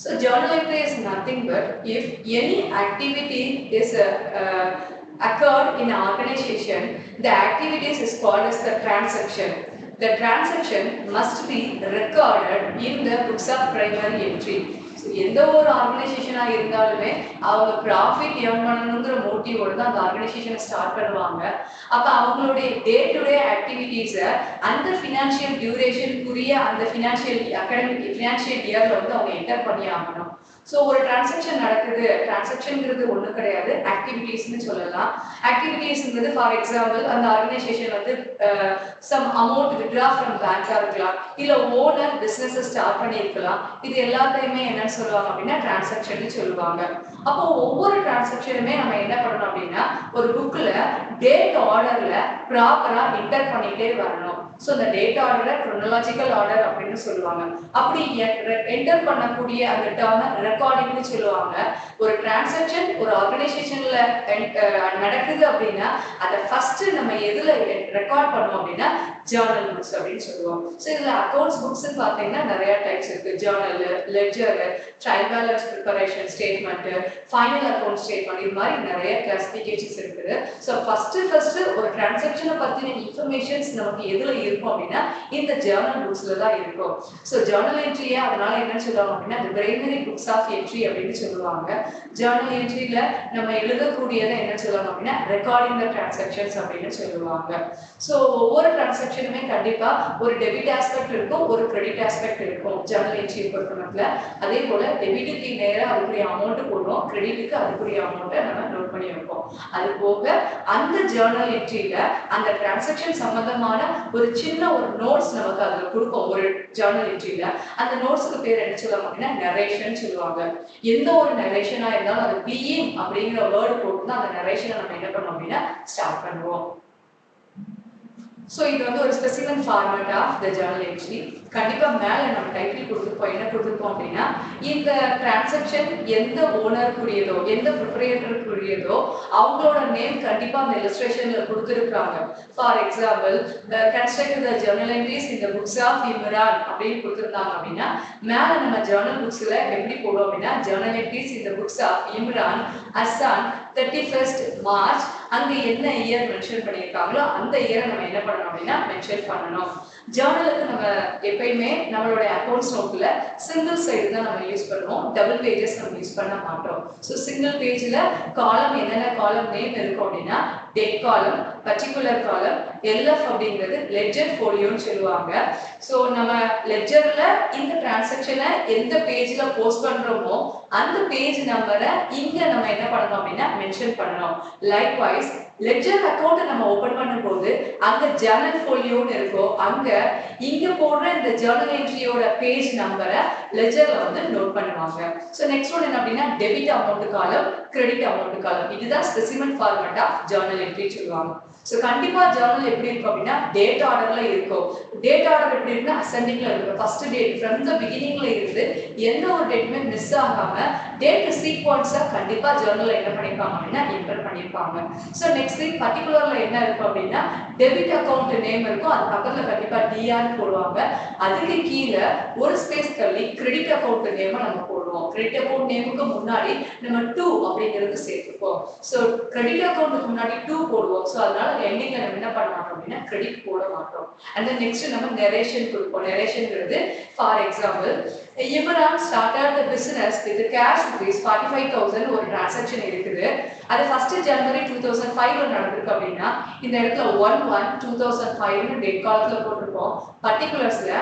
So journal entry is nothing but if any activity is occurred in an organization, the activities is called as the transaction. The transaction must be recorded in the books of primary entry. So எந்த ஒரு ஆர்கனைசேஷனா இருந்தாலுமே அவங்க profit earn பண்ணணுங்கிற மோட்டிவோட தான் அந்த ஆர்கனைசேஷனை start பண்ணுவாங்க. அப்ப அவங்களுடைய டே டு டே ஆக்டிவிட்டீஸை அந்த ஃபினான்ஷியல் டியூரேஷனுக்குரிய அந்த ஃபினான்ஷியல் அகாடமிக் ஃபினான்ஷியல் இயர்ல வந்து அவங்க என்டர் பண்ணி ஆகணும். ஸோ ஒரு டிரான்சாக்ஷன் நடக்குது, டிரான்சாக்ஷன்ங்கிறது ஒன்றும் கிடையாது, ஆக்டிவிட்டீஸ்னு சொல்லலாம். ஆக்டிவிட்டீஸ்ங்கிறது ஃபார் எக்ஸாம்பிள் அந்த ஆர்கனைசேஷன் வந்து சம் அமௌண்ட் வித்ட்ரா ஃப்ரம் பேங்காக இருக்கலாம், இல்லை ஓனர் பிஸ்னஸை ஸ்டார்ட் பண்ணியிருக்கலாம். இது எல்லாத்தையுமே என்னன்னு சொல்லுவாங்க அப்படின்னா டிரான்சாக்ஷன் சொல்லுவாங்க. அப்போ ஒவ்வொரு டிரான்சாக்ஷனுமே நம்ம என்ன பண்ணணும் அப்படின்னா ஒரு புக்கில் டேட் ஆர்டரில் ப்ராப்பராக என்டர் பண்ணிகிட்டே வரணும். ஸோ இந்த டேட் ஆர்டரை குரோனாலஜிக்கல் ஆர்டர் அப்படின்னு சொல்லுவாங்க. அப்படி என்டர் பண்ணக்கூடிய அந்த டேர்மை ரெக்கார்டிங்னு சொல்லுவாங்க. ஒரு டிரான்சாக்ஷன் ஒரு ஆர்கனைசேஷன்ல நடக்குது அப்படின்னா அதை ஃபர்ஸ்ட் நம்ம எதுல ரெக்கார்ட் பண்ணோம் அப்படின்னா ஜேர்னல் புக்ஸ் அப்படின்னு சொல்லுவோம். ஸோ இதுல அக்கௌண்ட்ஸ் புக்ஸ் பார்த்தீங்கன்னா நிறைய டைப்ஸ் இருக்கு. Journal, ledger, trial balance preparation statement, final account statement, இது மாதிரி நிறைய கிளாசிபிகேஷன்ஸ் இருக்குது. ஸோ ஃபர்ஸ்ட் ஒரு டிரான்சாக்ஷனை பத்தின இன்ஃபர்மேஷன்ஸ் நமக்கு எதுல இருக்கும் அப்படின்னா இந்த ஜேர்னல் புக்ஸ்ல தான் இருக்கும். ஸோ ஜேர்னல் என்ட்ரியை அதனால என்ன சொல்லுவாங்க அப்படின்னா the primary books of entry அப்படின்னு சொல்லுவாங்க. ஜேர்னல் என்ட்ரியில நம்ம எழுதக்கூடியதை என்ன சொல்லுவாங்க அப்படின்னா ரெக்கார்டிங் த டிரான்சாக்ஷன்ஸ் அப்படின்னு சொல்லுவாங்க. ஸோ ஒவ்வொரு டிரான்சாக்ஷனுமே கண்டிப்பா ஒரு டெபிட் ஆஸ்பெக்ட் இருக்கும், ஒரு கிரெடிட் ஆஸ்பெக்ட் இருக்கும் ஜேர்னல் என்ட்ரியை பொறுத்தமட்டில். அதே போல டெபிட்டுக்கு நேராக அதுக்குரிய அமௌண்ட் போடுவோம், கிரெடிட்டுக்கு அதுக்குரிய அமௌண்ட்டை நம்ம நோட் பண்ணி வைப்போம். அது போக அந்த ஜேர்னல் என்ட்ரியில அந்த டிரான்சாக்ஷன் சம்பந்தமான ஒரு சின்ன ஒரு நோட்ஸ் நமக்கு அதில் கொடுப்போம். ஒரு ஜேர்னல் என்ட்ரியில அந்த நோட்ஸுக்கு பேர் என்ன சொல்லுவாங்க அப்படின்னா நரேஷன் சொல்லுவாங்க. எந்த ஒரு நரேஷனா இருந்தாலும் அது பீயிங் அப்படிங்கிற வேர்டு போட்டு தான் அந்த நரேஷனை நம்ம என்ன பண்ணோம் அப்படின்னா ஸ்டார்ட் பண்ணுவோம். ஸோ இது வந்து ஒரு specific format of the journal entry. கண்டிப்பா மேல நம்ம டைட்டில் கொடுத்துருப்போம், என்ன கொடுத்துருப்போம் அப்படின்னா இந்த டிரான்சாக்ஷன் எந்த ஓனருக்குரியதோ எந்த ப்ரிப்பரேட்டருக்குரியதோ அவங்களோட நேம் கண்டிப்பா அந்த இல்லஸ்ட்ரேஷன்ல கொடுத்துருக்காங்க. For example construct the Journal entries இந்த புக்ஸ் ஆஃப் இம்ரான் அப்படின்னு கொடுத்துருந்தாங்க அப்படின்னா மேல நம்ம ஜேர்னல் புக்ஸ்ல எப்படி போடுவோம் அப்படின்னா ஜேர்னல் என்ட்ரிஸ் இந்த books of Imran Asan 31st March, அங்க என்ன இயர் மென்ஷன் பண்ணியிருக்காங்களோ அந்த இயரை நம்ம என்ன பண்ணணும் அப்படின்னா மென்ஷன் பண்ணணும். ஜேர்னலுக்கு நம்ம எப்பயுமே நம்மளோட அக்கௌண்ட்ஸ் நோட்ல சிங்கிள் சைடு தான் நம்ம யூஸ் பண்ணுவோம், டபுள் பேஜஸ் நம்ம யூஸ் பண்ண மாட்டோம். ஸோ சிங்கிள் பேஜ்ல காலம் என்னென்ன காலம் நேம் இருக்கும் அப்படின்னா டேட் காலம், பர்டிகுலர் காலம், எல்எஃப் அப்படிங்கிறது லெட்ஜர் ஃபோலியோன்னு சொல்லுவாங்க. ஸோ நம்ம லெட்ஜர்ல இந்த டிரான்சாக்ஷனை எந்த பேஜ்ல போஸ்ட் பண்றோமோ அந்த பேஜ் நம்பரை இங்க நம்ம என்ன பண்ணணும் அப்படின்னா மென்ஷன் பண்ணணும். லைக்வைஸ் லெட்ஜர் அக்கௌண்ட் நம்ம ஓபன் பண்ணும்போது அங்க ஜேர்னல் ஃபோலியோன்னு இருக்கும், அங்க இங்க போடுற இந்த ஜேர்னல் என்ட்ரியோட பேஜ் நம்பரை லெட்ஜர்ல வந்து நோட் பண்ணுவாங்க. ஸோ நெக்ஸ்ட் ஒன் என்ன அப்படின்னா debit amount column, credit amount column. இதுதான் specific format of journal entry சொல்லுவாங்க. ஸோ கண்டிப்பா ஜேர்னல் எப்படி இருக்கும் அப்படின்னா டேட் ஆர்டர்ல இருக்கும். டேட் ஆர்டர் எப்படி இருக்குன்னா அசெண்டிங்ல இருக்கும். ஃபர்ஸ்ட் டேட் ஃப்ரம் த பிகினிங்ல இருந்து எந்த ஒரு டேட்டுமே மிஸ் ஆகாம டேட் சீக்வன்ஸா கண்டிப்பா ஜேர்னல்ல என்ன பண்ணிருப்பாங்க அப்படின்னா என்டர் பண்ணிருப்பாங்க. ஸோ நெக்ஸ்ட் திங் பர்டிகுலர்ல என்ன இருக்கும் அப்படின்னா டெபிட் அக்கௌண்ட் நேம் இருக்கும், அது பக்கத்துல கண்டிப்பா டிஆர் போடுவாங்க. அதுக்கு கீழே ஒரு ஸ்பேஸ் தள்ளி கிரெடிட் அக்கௌண்ட் நேம் நம்ம போடுவோம். கிரெடிட் அக்கௌண்ட் நேமுக்கு முன்னாடி நம்ம 2 அப்படிங்கிறது சேர்த்துப்போம். ஸோ கிரெடிட் அக்கௌண்ட்டுக்கு முன்னாடி 2 போடுவோம். ஸோ அதனால எண்டிங்ல நம்ம என்ன பண்ண மாட்டோம் அப்படின்னா கிரெடிட் போட மாட்டோம். அண்ட் தென் நெக்ஸ்ட் நம்ம நரேஷன் கொடுப்போம். நரேஷன்ங்கிறது for example Imran started the business with cash rupees 45,000 ஒரு டிரான்சாக்ஷன் இருக்குது. அது ஃபர்ஸ்ட் ஜனவரி 2005ல நடந்திருக்கு அப்படின்னா இந்த இடத்துல 1/1/2005 டேட் காலத்துல போட்டிருப்போம். பர்டிகுலர்ஸ்ல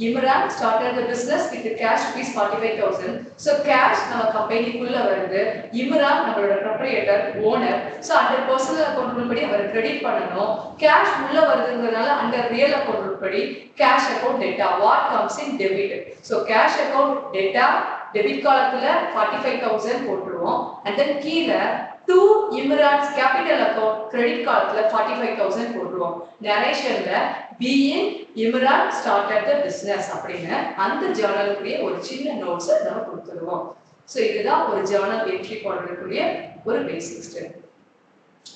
Imran started the business with cash rupees 45,000. So cash நம்ம கம்பெனிக்குள்ள வருது, இம்ரான் நம்மளோட proprietor owner. So under personal account rule படி அவர் கிரெடிட் பண்ணணும். கேஷ் உள்ள வருதுங்கிறதுனால அண்டர் ரியல் அக்கௌண்ட் ரூல் படி cash account data what comes in debit. So cash account data debit காலத்துல 45,000 போட்டுருவோம். அண்ட் தென் கீழே to Imran's capital account credit காலத்துல 45,000 போட்டுருவோம். நரேஷன்ல being Imran started the business அப்படின்னு அந்த ஜேர்னலுக்குரிய ஒரு சின்ன நோட்ஸை நம்ம கொடுத்துருவோம். ஸோ இதுதான் ஒரு ஜேர்னல் என்ட்ரி போடுறதுக்குரிய ஒரு பேசிக் ஸ்டெப்.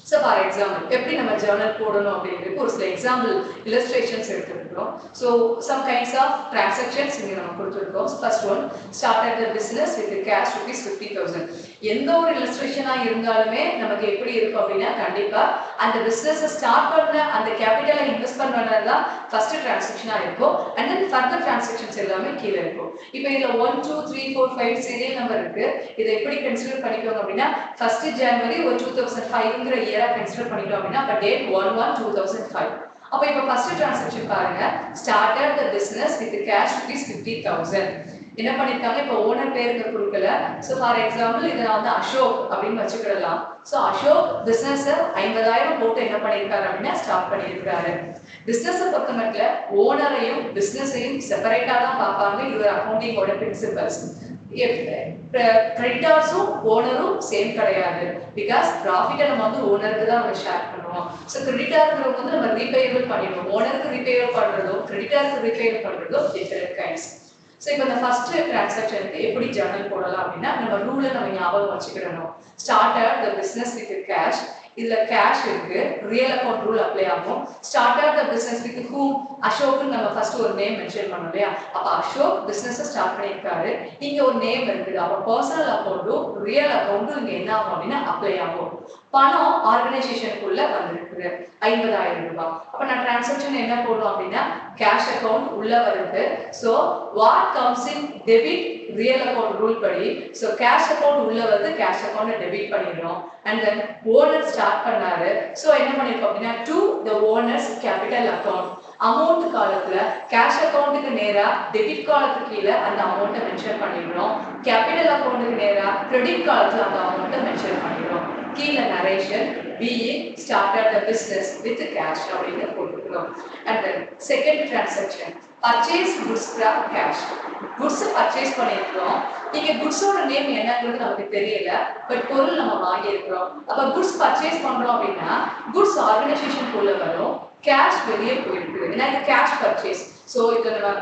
So for example, எப்படி நம்ம journal போடணும் அப்படிங்கிறதுக்கு ஒரு சில example illustrations எடுத்துருக்கோம். So some kinds of transactions இங்க நம்ம கொடுத்துருக்கோம். First one, started the business with the cash rupees 50,000. எந்த ஒரு illustration இருந்தாலுமே நமக்கு எப்படி இருக்கும் அப்படின்னா கண்டிப்பா அந்த business ஸ்டார்ட் பண்ண அந்த கேபிட்டலை இன்வெஸ்ட் பண்ணது தான் first transaction இருக்கும். And then further transactions எல்லாமே கீழ இருக்கும். இப்போ இதுல 1 2 3 4 5 serial number இருக்கு. இதை எப்படி கன்சிடர் பண்ணிக்கோங்க அப்படின்னா 1st January 2005ங்கிற இயரா கன்சிடர் பண்ணிட்டோம் அப்படின்னா அப்ப டேட் 1/1/2005. அப்ப இப்ப ஃபர்ஸ்ட் டிரான்சாக்ஷன் பாருங்க, started the business with cash rupees 50,000. என்ன பண்ணிருக்காங்க, இப்ப ஓனர் பேருக்கு கொடுக்கல. சோ ஃபார் எக்ஸாம்பிள் இத நான் வந்து அசோக் அப்படின்னு வச்சுக்கலாம். சோ அசோக் பிசினஸ் 50,000 போட்டு என்ன பண்ணிருக்காரு அப்படின்னா ஸ்டார்ட் பண்ணிருக்காரு. பிசினஸ் பொறுத்தமட்டில் ஓனரையும் பிசினஸையும் செப்பரேட்டா தான் பார்ப்பாங்க. இது ஒரு அக்கவுண்டிங்கோட பிரின்சிபல்ஸ். கிரெடிட்டார்ஸும் ஓனரும் சேம் கிடையாது. பிகாஸ் ப்ராஃபிட்டை நம்ம வந்து ஓனருக்கு தான் நம்ம ஷேர் பண்ணுவோம். ஸோ கிரெடிட்டாருங்கிறவங்க வந்து நம்ம ரீபேயபிள் பண்ணிடுவோம். ஓனருக்கு ரீபேயபிள் பண்றதோ கிரெடிட்டாருக்கு ரீபேயபிள் பண்றதோ டிஃபரெண்ட் கைண்ட்ஸ். ஸோ இப்போ இந்த ஃபர்ஸ்ட் டிரான்சாக்ஷனுக்கு எப்படி ஜர்னல் போடலாம் அப்படின்னா நம்ம ரூலை நம்ம ஞாபகம் வச்சுக்கிடணும். Started the business with cash. இதுல கேஷ் இருக்கு, ரியல் அக்கவுண்ட் ரூல் அப்ளை ஆகும். Started the business with hmm, Ashok நம்ம ஃபர்ஸ்ட் ஒரு நேம் மென்ஷன் பண்ணோம் இல்லையா, அப்ப அசோக் பிசினஸ் ஸ்டார்ட் பண்ணிருக்காரு. இங்க ஒரு நேம் இருக்குது, அப்ப பர்சனல் அக்கவுண்டும் ரியல் அக்கவுண்டும் இங்க என்ன ஆகும் அப்படின்னா அப்ளை ஆகும். பணம் ஆர்கனைசேஷனுக்குள்ள வந்திருக்குது 50,000 ரூபாய். அப்ப நான் டிரான்சாக்ஷன் என்ன போடுவோம் அப்படின்னா கேஷ் அக்கவுண்ட் உள்ள வருது. So what comes in debit real account rule படி, சோ கேஷ் அக்கவுண்ட் உள்ள வந்து கேஷ் அக்கவுண்ட் டெபிட் பண்ணிடுறோம். அண்ட் தென் ஓனர் ஸ்டார்ட் பண்ணாரு. சோ என்ன பண்ணிருக்கோம் அப்படின்னா to the owners capital account. Amount காலத்துல கேஷ் அக்கவுண்ட்டுக்கு நேரா டெபிட் காலத்துக்கு கீழே அந்த அமௌண்ட்டை மென்ஷன் பண்ணிடுறோம். கேபிட்டல் அக்கவுண்ட்டுக்கு நேரா கிரெடிட் காலத்துல அந்த அமௌண்ட்டை மென்ஷன் பண்ணிடுறோம். கீழே narration being started the business with cash அப்படின்னு போட்டுக்கிறோம். And then second transaction, purchase goods from cash. goods purchase பண்ணிருக்கோம். இங்க goods ஓட நேம் என்னங்கிறது நமக்கு தெரியல, பட் பொருள் நம்ம வாங்கி இருக்கிறோம். அப்ப goods purchase பண்றோம் அப்படின்னா goods ஆர்கனைசேஷனுக்குள்ள வரும், கேஷ் வெளியே போயிருக்கு. ஏன்னா இது கேஷ் பர்ச்சேஸ். சோ இது நம்ம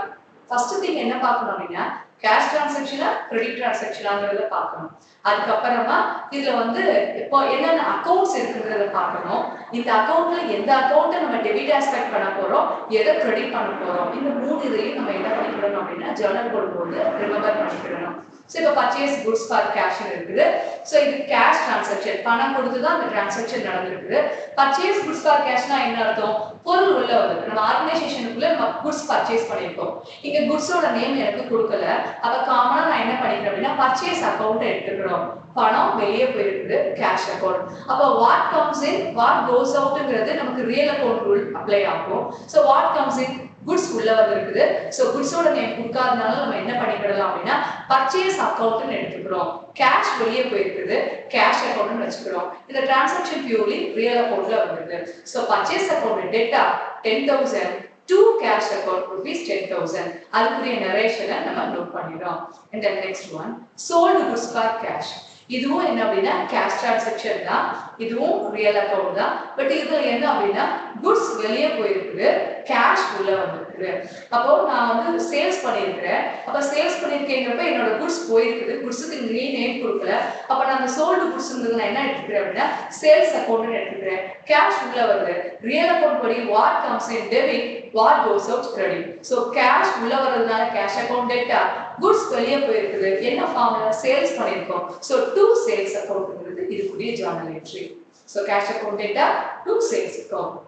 ஃபர்ஸ்ட் திங் என்ன பார்க்கணும் அப்படின்னா கேஷ் டிரான்சாக்ஷனா கிரெடிட் டிரான்சாக்ஷனாங்கிறத பார்க்கணும். அதுக்கப்புறமா இதுல வந்து இப்போ என்னென்ன அக்கௌண்ட்ஸ் இருக்குங்கிறத பார்க்கணும். இந்த அக்கௌண்ட்ல எந்த அக்கௌண்ட்டை நம்ம டெபிட் ஆஸ்பெக்ட் பண்ண போறோம், எதை கிரெடிட் பண்ண போறோம், இந்த மூணு இதையும் நம்ம என்ன பண்ணிக்கணும் அப்படின்னா ஜர்னல் போடும்போது ரிமெம்பர் பண்ணிக்கணும். ஸோ இப்போ பர்ச்சேஸ் குட்ஸ் ஃபார் கேஷ் இருக்குது. ஸோ இது கேஷ் டிரான்சாக்ஷன், பணம் கொடுத்து தான் அந்த டிரான்சாக்ஷன் நடந்திருக்குது. பர்ச்சேஸ் குட்ஸ் ஃபார் கேஷ்னா என்ன அர்த்தம், பொருள் உள்ள வருது. நம்ம ஆர்கனைசேஷனுக்குள்ள நம்ம குட்ஸ் பர்ச்சேஸ் பண்ணிருக்கோம். இங்க குட்ஸோட நேம் எனக்கு கொடுக்கல, அப்ப காமனா நான் என்ன பண்ணிக்கிறேன் அப்படின்னா பர்ச்சேஸ் அக்கவுண்ட் எடுத்துக்கிறோம். பணம் வெளியே போயிருக்குது, கேஷ் அக்கவுண்ட். அப்ப what comes in what goes அவுட்ங்கிறது நமக்கு ரியல் அக்கவுண்ட் ரூல் அப்ளை ஆகும். So what comes in goods உள்ள வந்திருக்குது. ஸோ குட்ஸோட நேம் கொடுக்காதனால நம்ம என்ன பண்ணிக்கிடலாம் அப்படின்னா பர்ச்சேஸ் அக்கவுண்ட்னு எடுத்துக்கிறோம். கேஷ் வெளியே போயிருக்குது, கேஷ் அக்கவுண்ட்னு வச்சுக்கிறோம். இந்த டிரான்சாக்ஷன் பியூர்லி ரியல் அக்கவுண்ட்ல வந்திருக்கு. So purchase account theta 10,000 to cash account rupees 10,000. அதுக்குரிய நரேஷனை நம்ம நோட் பண்ணிடுறோம். And then next one, sold goods for cash. இதுவும் என்ன அப்படின்னா கேஷ் டிரான்சாக்ஷன் தான், இதுவும் ரியல் அக்கவுண்ட் தான். பட் இதுல என்ன அப்படின்னா குட்ஸ் வெளியே போயிருக்குது, கேஷ் உள்ள வந்திருக்குது. அப்போ நான் வந்து சேல்ஸ் பண்ணியிருக்கிறேன். அப்ப சேல்ஸ் பண்ணியிருக்கேங்கிறப்ப என்னோட குட்ஸ் போயிருக்குது, குட்ஸுக்கு நீ நேம் கொடுக்கல. அப்ப நான் அந்த சோல்டு குட்ஸ்ங்கிறது நான் என்ன எடுத்துக்கிறேன் அப்படின்னா சேல்ஸ் அக்கவுண்ட் எடுத்துக்கிறேன். கேஷ் உள்ள வருது, ரியல் அக்கவுண்ட் படி what comes in debit, what goes out credit. So cash உள்ள வர்றதுனால கேஷ் அக்கவுண்ட் டெட்டா, குட்ஸ் வெளியே போயிருக்குது, என்ன ஃபார்ம்ல சேல்ஸ் பண்ணியிருக்கோம். ஸோ டு சேல்ஸ் அக்கவுண்ட்ங்கிறது இதுக்குரிய journal entry. So cash account data to sales account.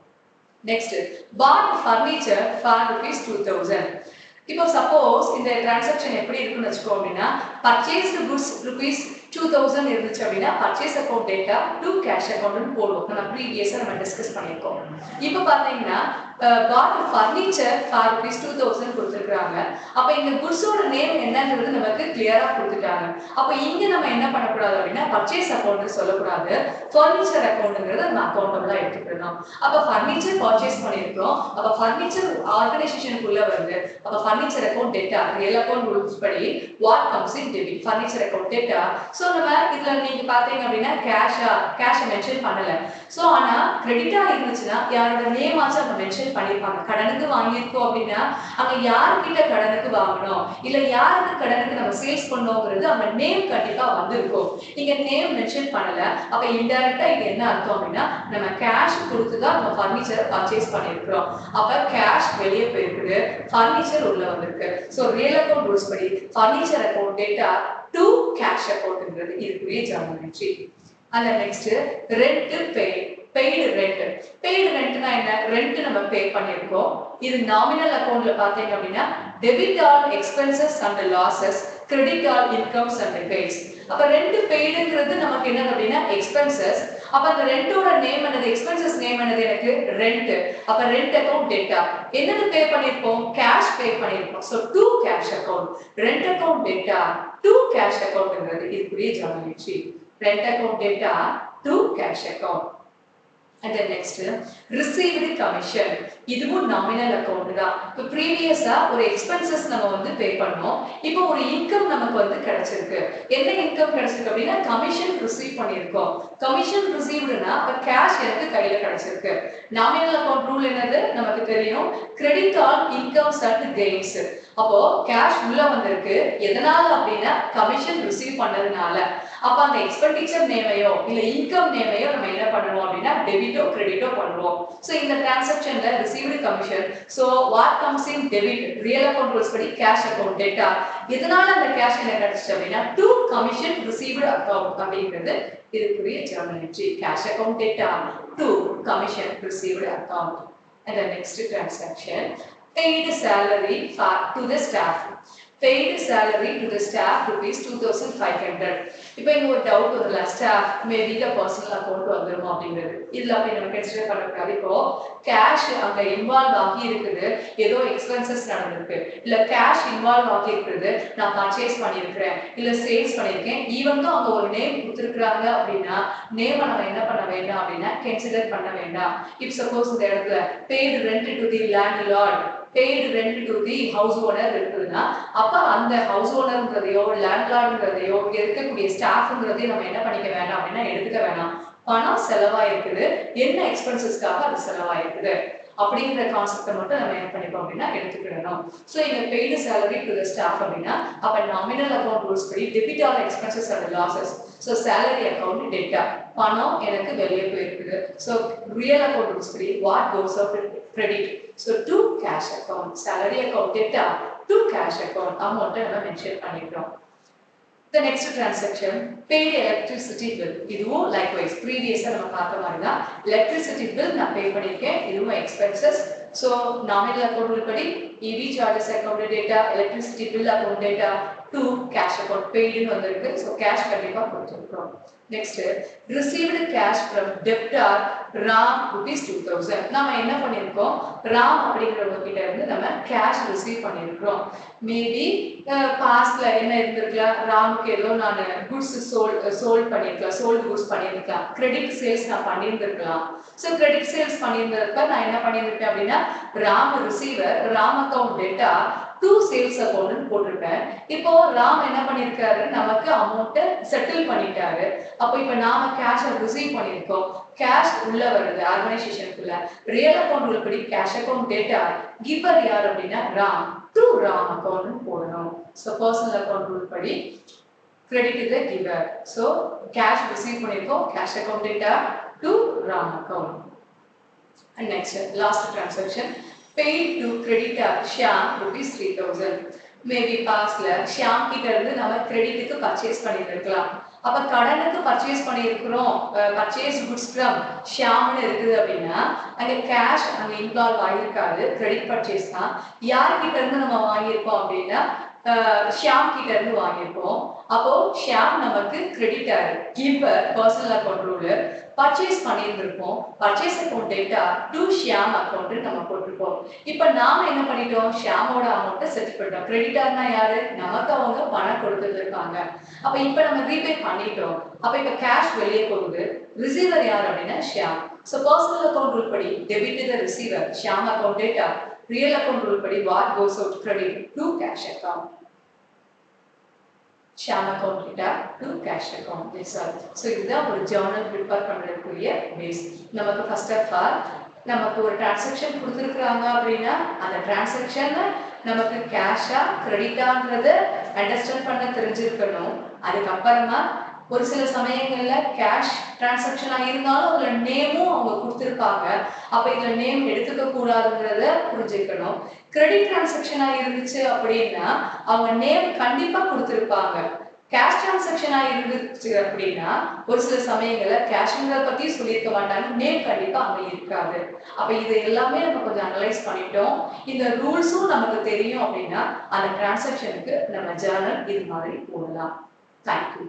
Next, bought furniture for rupees 2,000. இப்போ suppose இந்த டிரான்சாக்ஷன் எப்படி இருக்குன்னு வச்சுக்கோ அப்படின்னா பர்ச்சேஸ்டு குட்ஸ் rupees 2,000 இருந்துச்சு அப்படின்னா purchase account data to cash அக்கவுண்ட்னு போடுவோம். நம்ம ப்ரீவியஸா நம்ம டிஸ்கஸ் பண்ணியிருக்கோம். இப்போ பார்த்தீங்கன்னா bought furniture for rupees 2,000 கொடுத்துருக்காங்க. அப்ப இங்க குட்ஸோட நேம் என்னங்கிறது நமக்கு கிளியரா கொடுத்துட்டாங்க. அப்ப இங்க நம்ம என்ன பண்ணக்கூடாது அப்படின்னா பர்ச்சேஸ் அக்கவுண்ட் சொல்லக்கூடாது, ஃபர்னிச்சர் அக்கவுண்ட்ங்கிறது நம்ம அக்கவுண்டபிளா எடுத்துக்கணும். அப்ப ஃபர்னிச்சர் பர்ச்சேஸ் பண்ணிருக்கோம், அப்ப ஃபர்னிச்சர் ஆர்கனைசேஷனுக்குள்ள வருது. அப்ப furniture account data real account rules படி what comes in debit, furniture account data. So நம்ம இதுல நீங்க பாத்தீங்க அப்படின்னா கேஷை மென்ஷன் பண்ணல. சோ ஆனா கிரெடிட்டா இருந்துச்சுன்னா யாரோட நேம் ஆச்சு நம்ம மென்ஷன் மென்ஷன் பண்ணிருப்பாங்க. கடனுக்கு வாங்கியிருக்கோம் அப்படின்னா அங்க யார்கிட்ட கடனுக்கு வாங்கணும் இல்ல யாருக்கு கடனுக்கு நம்ம சேல்ஸ் பண்ணோங்கிறது அங்க நேம் கண்டிப்பா வந்திருக்கும். இங்க நேம் மென்ஷன் பண்ணல. அப்ப இன்டைரக்டா இது என்ன அர்த்தம் அப்படின்னா நம்ம கேஷ் கொடுத்து தான் நம்ம ஃபர்னிச்சர் பர்ச்சேஸ் பண்ணிருக்கிறோம். அப்ப கேஷ் வெளியே போயிருக்குது, ஃபர்னிச்சர் உள்ள வந்திருக்கு. சோ ரியல் அக்கவுண்ட் ரூல்ஸ் படி furniture account data to cash அக்கவுண்ட்ங்கிறது இதுக்குரிய ஜர்னல் என்ட்ரி. அந்த next rent paid rent. Paid ரெண்ட்னா என்ன? ரெண்ட் நம்ம பே பண்ணிருக்கோம். இது நாமினல் அக்கவுண்ட்ல பாத்தீங்க அப்படின்னா debit all expenses and losses, credit all incomes and gains. அப்ப ரெண்ட் பெய்டுங்கிறது நமக்கு என்ன அப்படின்னா எக்ஸ்பென்சஸ். அப்ப அந்த ரெண்டோட நேம் என்னது? எக்ஸ்பென்சஸ் நேம் என்னது? எனக்கு ரெண்ட். அப்ப ரெண்ட் அக்கவுண்ட் டேட்டா என்னது பே பண்ணிருப்போம்? கேஷ் பே பண்ணிருப்போம். So to cash account rent account data to cash அக்கவுண்ட்ங்கிறது இதுக்குரிய journal entry. rent account data to cash account. And then next received commission. இதுவும் nominal account தான். இப்போ ப்ரீவியஸா ஒரு எக்ஸ்பென்சஸ் நம்ம வந்து பே பண்ணோம். இப்போ ஒரு இன்கம் நமக்கு வந்து கிடைச்சிருக்கு. என்ன இன்கம் கிடைச்சிருக்கு அப்படின்னா கமிஷன் ரிசீவ் பண்ணியிருக்கோம். கமிஷன் ரிசீவ்டுனா அப்ப கேஷ் எனக்கு கையில கிடைச்சிருக்கு. நாமினல் அக்கவுண்ட் ரூல் என்னது நமக்கு தெரியும். Credit all incomes and gains. அப்போ கேஷ் உள்ள வந்திருக்கு. எதனால அப்படின்னா கமிஷன் ரிசீவ் பண்ணதுனால. அப்ப அந்த எக்ஸ்பெண்டிச்சர் நேமையோ இல்ல இன்கம் நேமையோ நம்ம என்ன பண்ணுவோம் அப்படின்னா டெபிட்டோ கிரெடிட்டோ பண்ணுவோம். சோ இந்த டிரான்சாக்ஷன்ல received commission. So what comes in debit? Real account rules படி கேஷ் அக்கவுண்ட் டேட்டா. இதனால அந்த கேஷ் என்ன கிடைச்சிச்சு அப்படின்னா டு கமிஷன் ரிசீவ்டு அக்கவுண்ட் அப்படிங்கிறது இதுக்குரிய journal entry. Cash account data to commission received account. And the next transaction paid salary to the staff. Paid salary to the staff rupees 2500. இப்போ இங்க ஒரு டவுட் வரல. Staff maybe the personal account வந்துருமா அப்படிங்கிறது. இதுல அப்படி நம்ம கன்சிடர் பண்ணக்கூடாது. இப்போ கேஷ் அங்க இன்வால்வ் ஆகி இருக்குது, ஏதோ எக்ஸ்பென்சஸ் நடந்திருக்கு, இல்ல கேஷ் இன்வால்வ் ஆகி இருக்குது, நான் பர்ச்சேஸ் பண்ணியிருக்கிறேன் இல்ல சேல்ஸ் பண்ணியிருக்கேன், ஈவன் தான் அவங்க ஒரு நேம் கொடுத்துருக்காங்க அப்படின்னா நேம் நம்ம என்ன பண்ண வேண்டாம் அப்படின்னா கன்சிடர் பண்ண வேண்டாம். இப் சப்போஸ் இந்த இடத்துல paid rent to the landlord, paid rent to the house owner இருக்குதுன்னா அப்ப அந்த ஹவுஸ் ஓனர்ங்கிறதையோ லேண்ட்லார்ட்ங்கிறதையோ இங்க இருக்கக்கூடிய ஸ்டாஃப்ங்கிறதையும் நம்ம என்ன பண்ணிக்க வேண்டாம் அப்படின்னா எடுத்துக்க வேண்டாம். பணம் செலவாயிருக்குது, என்ன எக்ஸ்பென்சஸ்க்காக அது செலவாயிருக்குது அப்படிங்கிற கான்செப்டை மட்டும் நம்ம என்ன பண்ணிப்போம் அப்படின்னா எடுத்துக்கிடணும். ஸோ இங்க paid salary to the staff அப்படின்னா அப்ப நாமினல் அக்கவுண்ட் ரூல்ஸ் படி debit all expenses and losses. So salary account data பணம் எனக்கு வெளியே போயிருக்குது. ஸோ ரியல் அக்கவுண்ட் ரூல்ஸ் படி what goes out credit. So to cash account. Salary account data to cash account அமௌண்ட்டை நம்ம மென்ஷன் பண்ணிக்கிறோம். The next transaction paid electricity bill. இதுவும் likewise previous நம்ம பார்த்த மாதிரி தான். electricity bill நான் pay பண்ணிருக்கேன். இதுவும் expenses. So nominal account rule படி EB charges account data, electricity bill account data to cash account paid ன்னு வந்திருக்கு. So cash கண்டிப்பா கொடுத்திருக்கோம். Next received cash from debtor Ram rupees 2000. நாம என்ன பண்ணிருக்கோம்? ராம் அப்படிங்கிறவங்க கிட்ட இருந்து நம்ம cash receive பண்ணிருக்கோம். மேபி பாஸ்ட்ல என்ன இருந்திருக்கலாம், ராமுக்கு ஏதோ நான் குட்ஸ் சோல்ட் பண்ணிருக்கலாம், சோல்ட் குட்ஸ் பண்ணிருக்கலாம், கிரெடிட் சேல்ஸ் நான் பண்ணியிருந்திருக்கலாம். ஸோ கிரெடிட் சேல்ஸ் பண்ணியிருந்தப்ப நான் என்ன பண்ணியிருக்கேன் அப்படின்னா Ram receiver Ram account data to sales account போட்டிருப்பேன். இப்போ ராம் என்ன பண்ணிருக்காரு, நமக்கு அமௌண்ட்டை செட்டில் பண்ணிட்டாரு. அப்போ இப்போ நாம கேஷை ரிசீவ் பண்ணிருக்கோம். கேஷ் உள்ள வருது ஆர்கனைசேஷனுக்குள்ள. ரியல் அக்கவுண்ட் உள்ளபடி கேஷ் அக்கவுண்ட் டேட்டா கிவர் யார் அப்படின்னா ராம் டு ராம் அக்கவுண்ட் போடணும். ஸோ பர்சனல் அக்கவுண்ட் ரூல் படி credit is the giver. So cash receive பண்ணிருக்கோம், cash account data to Ram account. And next last transaction paid to creditor Shyam rupees 3000. Maybe பாஸ்ட்ல ஷியாம் கிட்ட இருந்து நம்ம கிரெடிட்டுக்கு purchase பண்ணிருக்கலாம். அப்ப கடனுக்கு பர்ச்சேஸ் பண்ணிருக்கிறோம், பர்ச்சேஸ் குட்ஸ் ஃப்ரம் ஷியாம்னு இருக்குது அப்படின்னா அங்க கேஷ் அங்க இன்வால்வ் ஆகிருக்காது, கிரெடிட் பர்ச்சேஸ் தான். யார்கிட்ட இருந்து நம்ம வாங்கியிருக்கோம் அப்படின்னா ஷியாம் கிட்ட இருந்து வாங்கியிருக்கோம். அப்போ ஷியாம் நமக்கு creditor, giver personal account ruler, purchase பண்ணியிருந்திருப்போம், purchase account data to Shyam account நம்ம போட்டிருப்போம். இப்போ நாம என்ன பண்ணிட்டோம், ஷியாமோட அமௌண்ட்டை செட்டில் பண்ணிட்டோம். கிரெடிட்டர்னா யாரு, நமக்கு அவங்க பணம் கொடுத்துருக்காங்க. அப்ப இப்போ நம்ம ரீபே பண்ணிட்டோம். அப்ப இப்போ கேஷ் வெளியே போகுது. ரிசீவர் யார் அப்படின்னா Shyam. So personal account rule படி debit the receiver Shyam account data, real account rule படி what goes out credit to cash account. Shyam account data to cash account. So இதுதான் ஒரு ஜர்னல் ப்ரிப்பேர் பண்ணுறதுக்குரிய பேஸ். நமக்கு ஃபர்ஸ்ட் ஆஃப் ஆல் நமக்கு ஒரு transaction கொடுத்துருக்குறாங்க அப்படின்னா அந்த டிரான்சாக்ஷன்ல நமக்கு கேஷா கிரெடிட்டான்றத அண்டர்ஸ்டாண்ட் பண்ண தெரிஞ்சிருக்கணும். அதுக்கப்புறமா ஒரு சில சமயங்கள்ல கேஷ் டிரான்சாக்ஷனா இருந்தாலும் அதுல நேமும் அவங்க கொடுத்துருப்பாங்க. அப்ப இதுல நேம் எடுத்துக்க கூடாதுங்கிறத புரிஞ்சுக்கணும். கிரெடிட் டிரான்சாக்ஷனா இருந்துச்சு அப்படின்னா அவங்க நேம் கண்டிப்பா கொடுத்துருப்பாங்க. கேஷ் டிரான்சாக்ஷனா இருந்துச்சு அப்படின்னா ஒரு சில சமயங்கள்ல கேஷ்ங்கிறத பத்தி சொல்லியிருக்க மாட்டாங்க, நேம் கண்டிப்பா அங்க இருக்காது. அப்ப இது எல்லாமே நம்ம கொஞ்சம் அனலைஸ் பண்ணிட்டோம். இந்த ரூல்ஸும் நமக்கு தெரியும் அப்படின்னா அந்த டிரான்சாக்ஷனுக்கு நம்ம ஜர்னல் இது மாதிரி போடலாம். தேங்க்யூ.